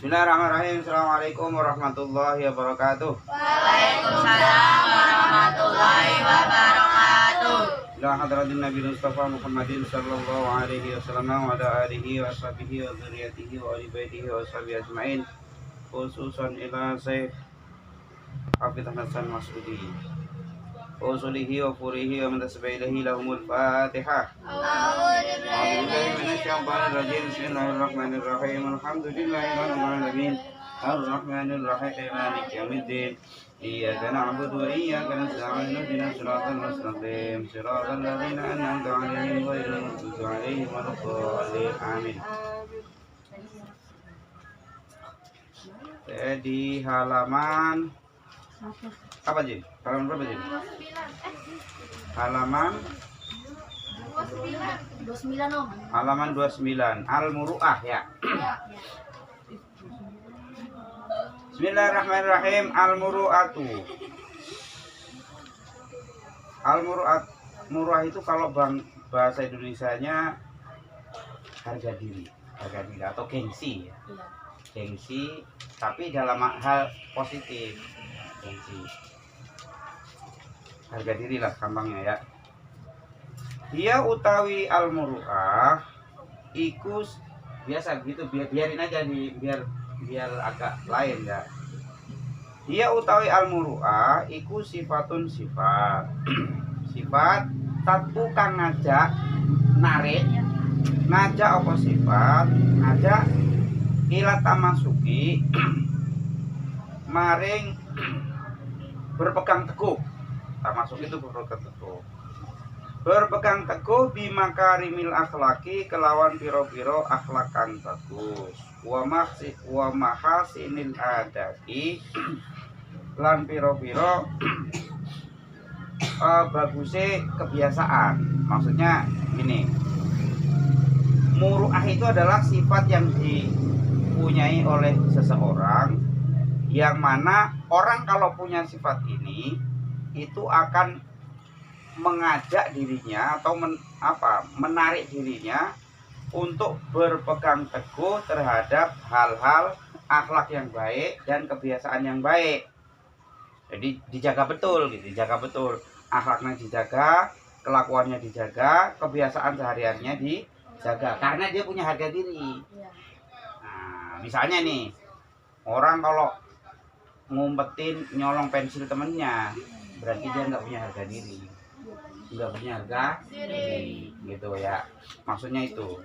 Bismillahirrahmanirrahim. Assalamualaikum warahmatullahi wabarakatuh. Waalaikumsalam warahmatullahi wabarakatuh. Ila hadratin Nabi Mustafa Muhammadin sallallahu alaihi wasallam wa ala alihi wa sahbihi wa dzurriyyatihi wa ali baitihi wa sahbihi ajmain. Khususan ila Syekh Hafidz Hasan Mas'udi. Usulihi wa furihi wa man tasbihihi lahumul Fatihah. A'udzubillahi minasyaitonir rajim. Bismillahirrahmanirrahim. Alhamdulillahirabbil alamin. Arrahmanir rahim. Maliki yaumiddin. Iyyaka na'budu wa iyyaka nasta'in. Ihdinas siratal mustaqim. Siratal ladzina an'amta 'alaihim ghairil maghdubi 'alaihim waladdallin. Amin. Di halaman apa Ji? Halaman berapa Ji? Halaman 29 Om. Halaman 29 Al-Muru'ah ya. Bismillahirrahmanirrahim. Al-Muru'atu. Muru'ah itu kalau bahasa Indonesianya harga diri atau gengsi ya. Gengsi tapi dalam hal positif. Gengsi. Harga diri lah gampangnya ya. Dia utawi al-muru'ah iku biasa gitu, biarin aja biar agak lain ya. Dia utawi al-muru'ah iku sifatun sifat. Sifat satu kang ngajak narik, ngajak apa sifat, ngajak ila tamasuki maring berpegang teguh. Termasuk itu berpegang teguh bimakarimil akhlaki kelawan piro-piro akhlakan bagus wa mahasinil adati lan piro-piro bagusnya kebiasaan. Maksudnya gini, muru'ah itu adalah sifat yang dipunyai oleh seseorang, yang mana orang kalau punya sifat ini itu akan mengajak dirinya atau menarik dirinya untuk berpegang teguh terhadap hal-hal akhlak yang baik dan kebiasaan yang baik. Jadi dijaga betul gitu, akhlaknya dijaga, kelakuannya dijaga, kebiasaan sehari-harinya dijaga karena dia punya harga diri. Nah, misalnya nih, orang kalau ngumpetin nyolong pensil temennya, berarti dia nggak punya harga diri, gitu ya. Maksudnya itu,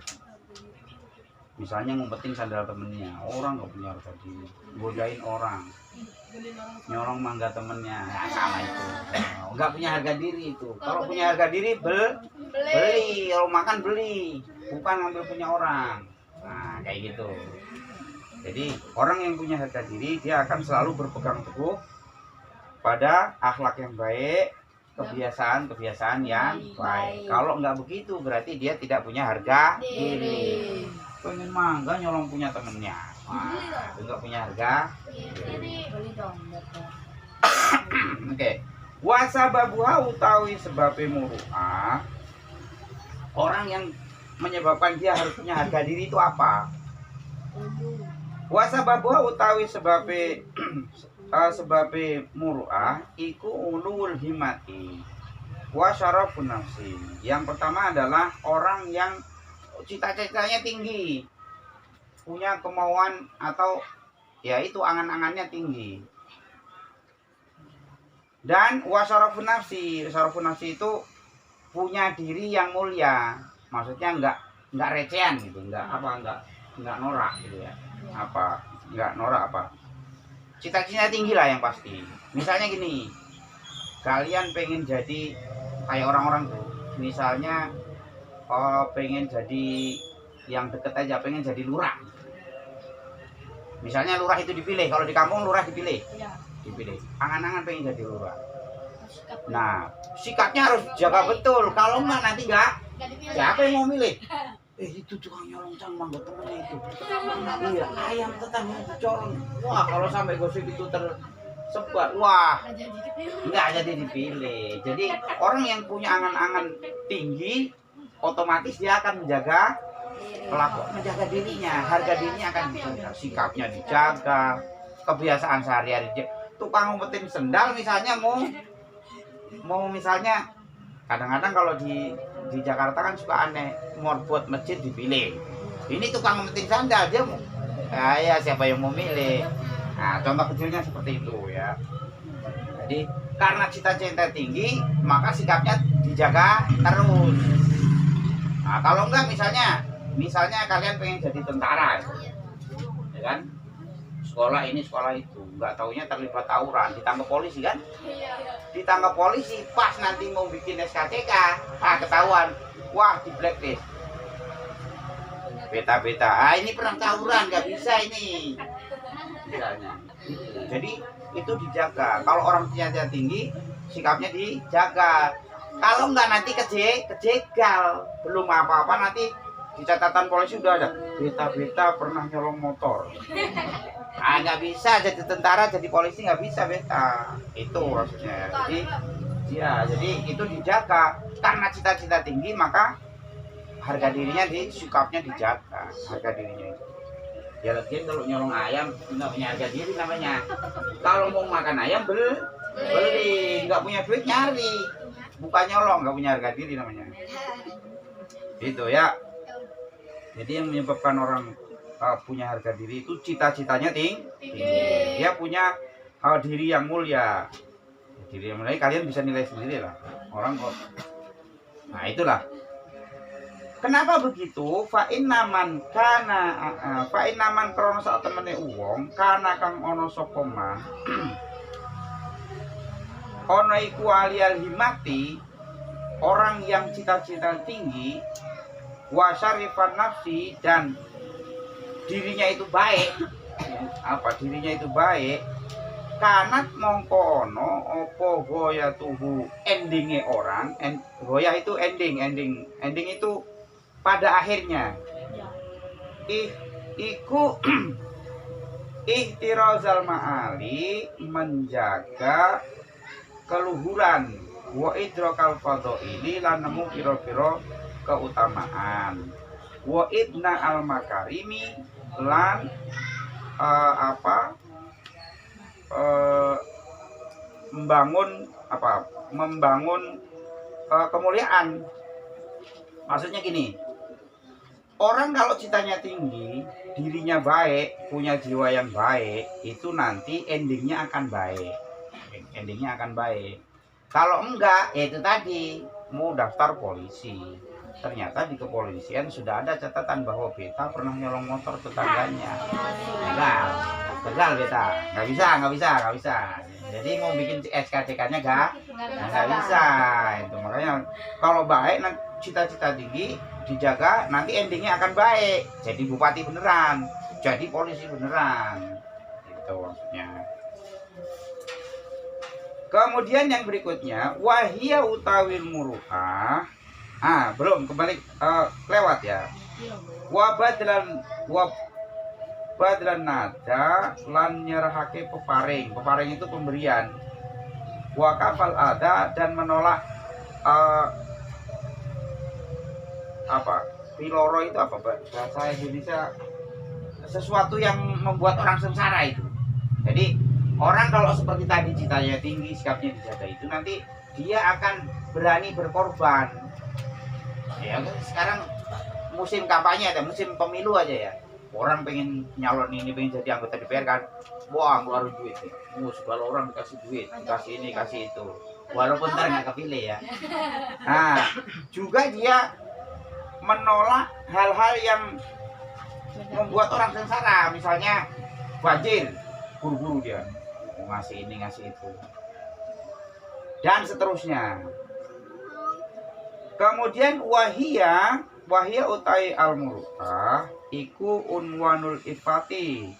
misalnya ngumpetin sandal temennya, orang nggak punya harga diri, godain orang, nyolong mangga temennya, nah, sama itu, nggak punya harga diri itu. Kalau punya harga diri beli, kalau makan beli, bukan ngambil punya orang. Nah, kayak gitu. Jadi orang yang punya harga diri dia akan selalu berpegang teguh pada akhlak yang baik, kebiasaan yang baik. Kalau nggak begitu berarti dia tidak punya harga diri. Pengen mangga nyolong punya temennya, nah, itu nggak punya harga diri. Oke. Wasababuha utawi sebabe muru'ah, orang yang menyebabkan dia harus punya harga diri itu apa? Wasababuha utawi sebabe muru'ah iku ulul himati wa syarafun nafsi. Yang pertama adalah orang yang cita-citanya tinggi, punya kemauan atau ya itu angan-angannya tinggi. Dan wa syarafun nafsi itu punya diri yang mulia. Maksudnya enggak recehan gitu, enggak norak gitu ya. Enggak norak cita-citanya tinggi lah yang pasti. Misalnya gini, kalian pengen jadi kayak orang-orang tuh, misalnya pengen jadi yang deket aja, pengen jadi lurah. Misalnya lurah itu dipilih, kalau di kampung lurah dipilih, angan-angan pengen jadi lurah. Nah, sikapnya harus jaga betul, kalau enggak nanti siapa yang mau milih? Itu tukang nyolong mangga temennya itu. Iya, ayam tetangga itu corong. Wah, kalau sampai gosip itu tersebar, wah, nggak jadi dipilih. Jadi orang yang punya angan-angan tinggi, otomatis dia akan menjaga pelaku menjaga dirinya, harga dirinya akan dijaga, sikapnya dijaga, kebiasaan sehari-hari. Tukang ngumpetin sendal misalnya mau misalnya kadang-kadang kalau di Jakarta kan suka aneh, mau buat masjid dipilih. Ini tukang ngumpetin sandal, dia mau ya siapa yang mau milih. Nah, contoh kecilnya seperti itu ya. Jadi karena cita-cita tinggi, maka sikapnya dijaga terus. Nah, kalau enggak misalnya kalian pengen jadi tentara, ya kan? Sekolah ini sekolah itu, nggak taunya terlibat tawuran, ditangkap polisi kan? Ditangkap polisi, pas nanti mau bikin SKCK, ketahuan, wah di blacklist. Beta, ini perang tawuran, nggak bisa ini. Misalnya. Jadi itu dijaga. Kalau orang punya tinggi, sikapnya dijaga. Kalau nggak nanti kejegal, belum apa-apa nanti di catatan polisi udah ada beta pernah nyolong motor. Nggak bisa jadi tentara, jadi polisi nggak bisa beta. Itu maksudnya. Jadi itu dijaga. Karena cita-cita tinggi maka harga dirinya sikapnya dijaga, harga dirinya itu. Ya lagi kalau nyolong ayam nggak punya harga diri namanya. Kalau mau makan ayam beli, nggak punya duit nyari. Bukan nyolong, nggak punya harga diri namanya. Itu ya. Jadi yang menyebabkan orang punya harga diri itu cita-citanya tinggi. Dia punya diri yang mulia. Diri yang mulia kalian bisa nilai sendiri lah. Orang kok. Nah itulah. Kenapa begitu? Fa innaman krono sak temene wong kana kang ana sapa man. Ono iku aliyal himati, orang yang cita-cita tinggi, wa syarifan nafsi, dan dirinya itu baik. Dirinya itu baik. Kanat mongko ono apa goya tuhu endinge orang. Goya itu ending itu pada akhirnya. Iku ihtirazal ma'ali, menjaga keluhuran, wa idrakal fadhaili, lan nemu pira-pira keutamaan, wa ibna al makarimi, lan membangun kemuliaan. Maksudnya gini, orang kalau citanya tinggi, dirinya baik, punya jiwa yang baik, itu nanti endingnya akan baik. Kalau enggak, ya itu tadi, mau daftar polisi. Ternyata di kepolisian sudah ada catatan bahwa beta pernah nyolong motor tetangganya. Gagal beta. Nggak bisa. Jadi mau bikin SKCK-nya nggak bisa. Itu makanya kalau baik, cita-cita tinggi dijaga, nanti endingnya akan baik. Jadi bupati beneran, jadi polisi beneran. Itu maksudnya. Kemudian yang berikutnya, wahia utawil muru'ah. Belum kembali lewat ya. Badlan nada lan nyerahake peparing. Peparing itu pemberian. Wa kafal ada, dan menolak piloro itu apa bahasa Indonesia, sesuatu yang membuat orang sengsara itu. Jadi orang kalau seperti tadi citanya tinggi, sikapnya dijaga, itu nanti dia akan berani berkorban. Ya sekarang musim kampanye ada, musim pemilu aja ya. Orang pengen nyalon ini, pengen jadi anggota DPR kan, wah ngeluarin duit ya. Segala orang dikasih duit, dikasih ini, kasih itu. Walaupun ntar nggak kepilih ya. Nah, juga dia menolak hal-hal yang membuat orang sengsara. Misalnya banjir, buru-buru dia ngasih ini, ngasih itu, dan seterusnya. Kemudian wahia utai al-muru'ah iku unwanul ifati,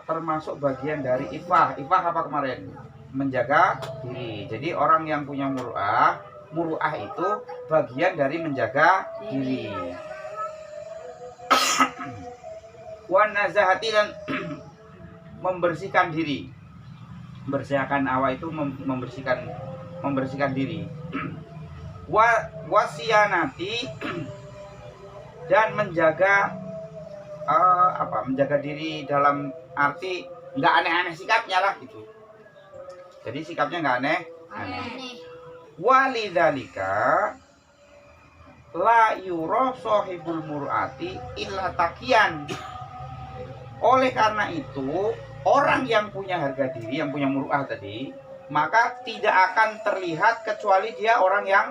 termasuk bagian dari ifah apa kemarin? Menjaga diri. Jadi orang yang punya muru'ah itu bagian dari menjaga diri. Wan nazahati, dan membersihkan diri. Membersihkan awal itu membersihkan diri. Wasianati, dan menjaga menjaga diri dalam arti nggak aneh-aneh sikapnya lah gitu. Jadi sikapnya nggak aneh. Walidzalika la yura sahibul mur'ati illa taqiyan. Oleh karena itu, orang yang punya harga diri, yang punya muru'ah tadi, maka tidak akan terlihat kecuali dia orang yang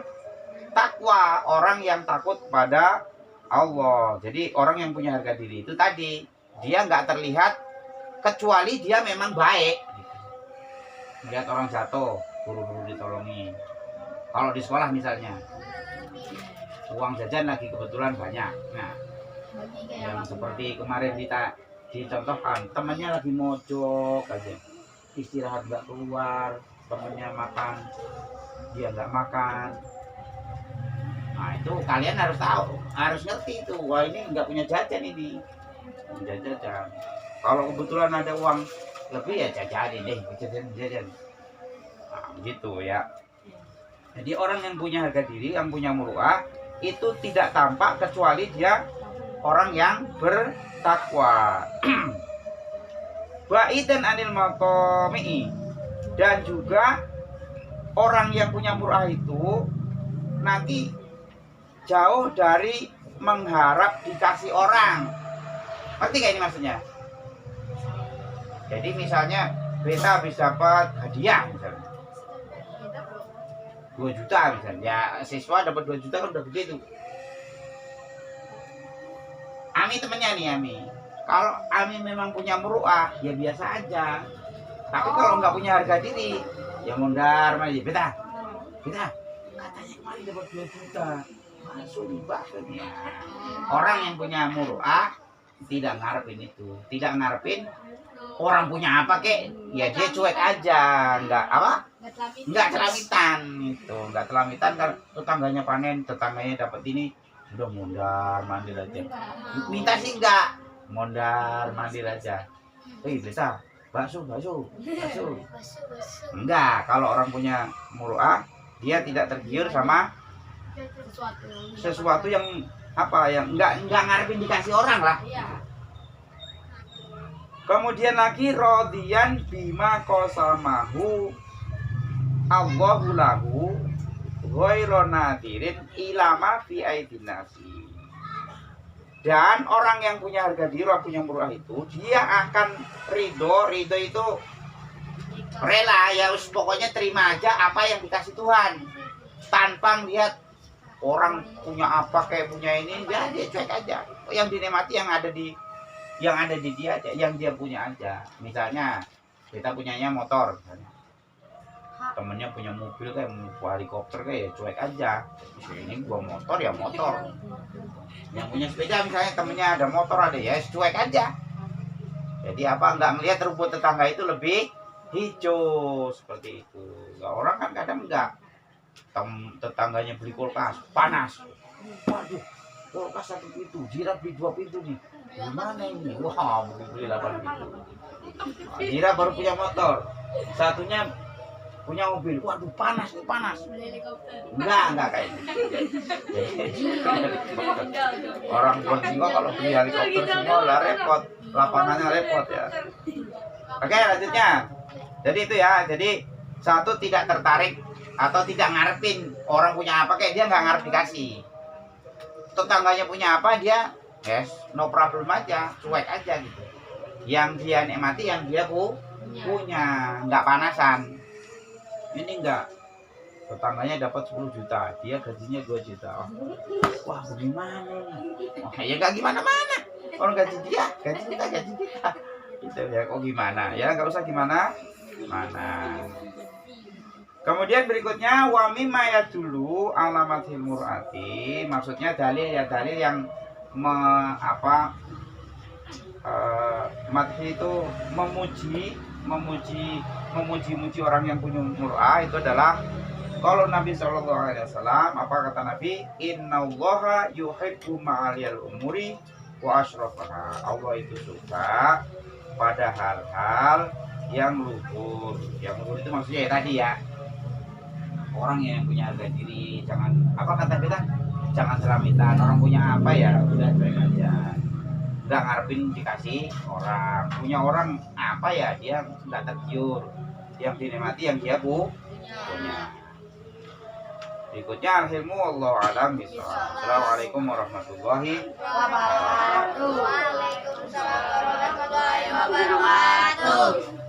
takwa, orang yang takut pada Allah. Jadi orang yang punya harga diri itu tadi, dia nggak terlihat kecuali dia memang baik. Melihat orang jatuh, buru-buru ditolongi. Kalau di sekolah misalnya, uang jajan lagi kebetulan banyak. Nah, yang seperti kemarin kita dicontohkan, temannya lagi mojok aja, istirahat nggak keluar, temennya makan, dia nggak makan. Nah itu kalian harus tahu, harus ngerti itu. Wah ini nggak punya jajan ini, jajan. Kalau kebetulan ada uang lebih ya jajanin deh, jajan. Nah begitu ya. Jadi orang yang punya harga diri, yang punya muru'ah, itu tidak tampak kecuali dia orang yang bertakwa. Ba'idan anil maqami'i, dan juga orang yang punya muru'ah itu nanti jauh dari mengharap dikasih orang. Ngerti gak ini maksudnya? Jadi misalnya beta habis dapat hadiah misalnya 2 juta misalnya, ya siswa dapat 2 juta kan udah gede tuh. Ami temennya nih Ami, kalau Ami memang punya muru'ah ya biasa aja. Tapi kalau nggak punya harga diri ya mondar aja. Beta katanya kemarin dapat 2 juta, masuk bahkan ya. Orang yang punya muru'ah tidak ngarepin itu, tidak ngarepin orang punya apa kek, ya dia cuek aja, nggak celamitan itu, nggak celamitan. Kalau tetangganya panen, tetangganya dapat ini, udah mondar mandir aja. Minta sih enggak, mondar mandir aja. Bisa bakso. Enggak, kalau orang punya muru'ah, dia tidak tergiur sama sesuatu yang yang enggak ngarepin dikasih orang lah. Kemudian lagi rodiyan bima qasamahu Allahu lahu ghairu nadirin ilama fi aidin nasi. Dan orang yang punya harga diri, orang punya muru'ah itu, dia akan ridho itu rela ya, pokoknya terima aja apa yang dikasih Tuhan tanpa lihat orang punya apa kayak punya ini, dia cuek aja. Yang dinikmati yang ada di dia aja, yang dia punya aja. Misalnya kita punyanya motor, misalnya temennya punya mobil kayak helikopter kayak cuek aja. Ini gua motor ya motor. Yang punya sepeda misalnya temennya ada motor ada ya cuek aja. Jadi nggak ngelihat rumput tetangga itu lebih hijau seperti itu. Orang kan kadang enggak, tetangganya beli kulkas panas, waduh kulkas 1 pintu, Jira beli 2 pintu nih, gimana ini? Wah beli 8 pintu. Jira baru punya motor, satunya punya mobil, waduh panas. Enggak kayak gitu. Orang Singgo kalau beli helikopter Singgo lah repot, lapangannya repot ya. Oke lanjutnya. Jadi itu ya, jadi satu tidak tertarik atau tidak ngarepin orang punya apa, kayak dia nggak ngarep dikasih. Tetangganya punya apa, dia no problem aja, cuek aja gitu. Yang dia nikmati yang dia punya, nggak panasan. Ini enggak, tetangganya dapat 10 juta, dia gajinya 2 juta. Wah bagaimana nih? Ya nggak gimana-mana, orang gaji kita gitu ya. Kok gimana ya, nggak usah gimana mana. Kemudian berikutnya wa mimma yadullu alamatil mur'ati, maksudnya dalil yang madhi itu memuji orang yang punya muru'ah, itu adalah kalau Nabi SAW, apa kata Nabi? Innallaha yuhibbu ma'aliyal umuri wa asrafaha. Allah itu suka pada hal-hal yang luhur. Yang luhur itu maksudnya ya tadi ya, orang yang punya harga diri, jangan apa kata kita, jangan selamitan. Orang punya apa ya udah cuek aja, nggak ngarepin dikasih orang. Punya orang apa ya dia nggak tergiur, yang dinikmati yang dia punya. Berikutnya ilmu Allah alam bisawab. Assalamualaikum warahmatullahi Waalaikumsalam warahmatullahi wabarakatuh.